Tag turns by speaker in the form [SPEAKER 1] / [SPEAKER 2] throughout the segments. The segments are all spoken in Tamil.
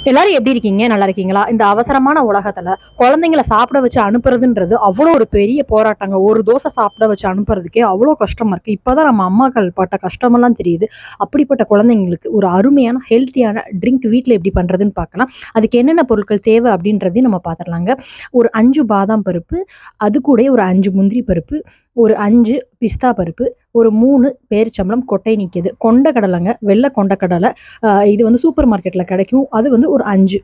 [SPEAKER 1] எல்லாரும் எப்படி இருக்கீங்க? நல்லா இருக்கீங்களா? இந்த அவசரமான உலகத்துல குழந்தைங்கள சாப்பிட வச்சு அனுப்புறதுன்றது அவ்வளோ ஒரு பெரிய போராட்டங்க. ஒரு தோசை சாப்பிட வச்சு அனுப்புறதுக்கே அவ்வளோ கஷ்டமா இருக்கு. இப்பதான் நம்ம அம்மாக்கள் பட்ட கஷ்டமெல்லாம் தெரியுது. அப்படிப்பட்ட குழந்தைங்களுக்கு ஒரு அருமையான ஹெல்த்தியான ட்ரிங்க் வீட்ல எப்படி பண்றதுன்னு பார்க்கலாம். அதுக்கு என்னென்ன பொருட்கள் தேவை அப்படின்றதையும் நம்ம பார்த்துடலாங்க. ஒரு 5 பாதாம் பருப்பு, அது கூடயே ஒரு 5 முந்திரி பருப்பு, ஒரு 5 பிஸ்தா பருப்பு, ஒரு 3 பேரிச்சம்பழம் கொட்டை நீக்கியது, கொண்ட கடலைங்க, வெள்ளை கொண்ட கடலை. இது வந்து சூப்பர் மார்க்கெட்ல கிடைக்கும். அது வந்து ஒரு 5.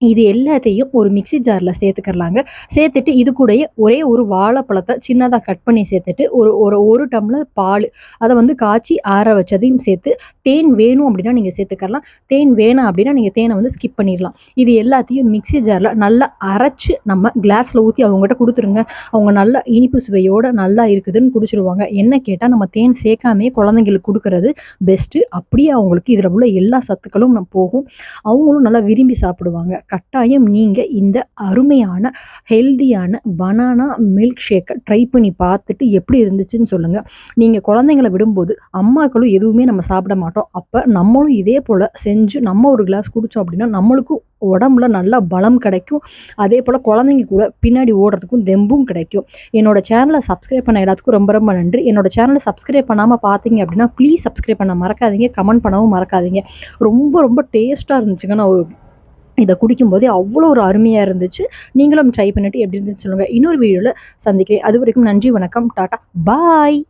[SPEAKER 1] இது எல்லாத்தையும் ஒரு மிக்ஸி ஜார்ல சேர்த்துக்கிறலாங்க. சேர்த்துட்டு இது கூடயே ஒரே ஒரு வாழைப்பழத்த சின்னதா கட் பண்ணி சேர்த்துட்டு, ஒரு ஒரு 1 டம்ளர் பாலு, அத வந்து காய்ச்சி ஆற வச்சதையும் சேர்த்து, தேன் வேணும் அப்படின்னா நீங்க சேர்த்துக்கலாம். தேன் வேணாம் அப்படின்னா நீங்க தேனை வந்து ஸ்கிப் பண்ணிரலாம். இது எல்லாத்தையும் மிக்ஸி ஜார்ல நல்லா அரைச்சு நம்ம கிளாஸ்ல ஊத்தி அவங்ககிட்ட குடுத்துருங்க. அவங்க நல்லா இனிப்பு சுவையோட நல்லா இருக்குதுன்னு குடிச்சிருவாங்க. என்ன கேட்டா நம்ம தேன் சேர்க்காமயே குழந்தைங்களுக்கு குடுக்குறது பெஸ்ட்டு. அப்படியே அவங்களுக்கு இதில உள்ள எல்லா சத்துக்களும் போகும். அவங்களும் நல்லா விரும்பி சாப்பிடுவாங்க. கட்டாயம் நீங்க இந்த அருமையான ஹெல்தியான பனானா மில்க் ஷேக்க ட்ரை பண்ணி பார்த்துட்டு எப்படி இருந்துச்சுன்னு சொல்லுங்க. நீங்க குழந்தைங்கள விடும்போது அம்மாக்களும் எதுவுமே நம்ம சாப்பிட மாட்டோம். அப்ப நம்மளும் இதே போல செஞ்சு நம்ம ஒரு கிளாஸ் குடிச்சோம் அப்படின்னா, நம்மளுக்கும் உடம்புல நல்லா பலம் கிடைக்கும். அதேபோல குழந்தைங்க கூட பின்னாடி ஓடுறதுக்கும் தெம்பும் கிடைக்கும். என்னோட சேனல சப்ஸ்கிரைப் பண்ண எல்லாத்துக்கும் ரொம்ப ரொம்ப நன்றி. என்னோட சேனல சப்ஸ்கிரைப் பண்ணாம பார்த்தீங்க அப்படின்னா, ப்ளீஸ் சப்ஸ்கிரைப் பண்ண மறக்காதீங்க. கமெண்ட் பண்ணவும் மறக்காதீங்க. ரொம்ப ரொம்ப டேஸ்ட்டா இருந்துச்சுங்க. நான் இத குடிக்கும்போதே அவ்வளோ ஒரு அருமையா இருந்துச்சு. நீங்களும் ட்ரை பண்ணிட்டு எப்படி இருந்துச்சுன்னு சொல்லுங்க. இன்னொரு வீடியோல சந்திக்கிறேன். அதுவரைக்கும் நன்றி, வணக்கம், டாடா, பாய்.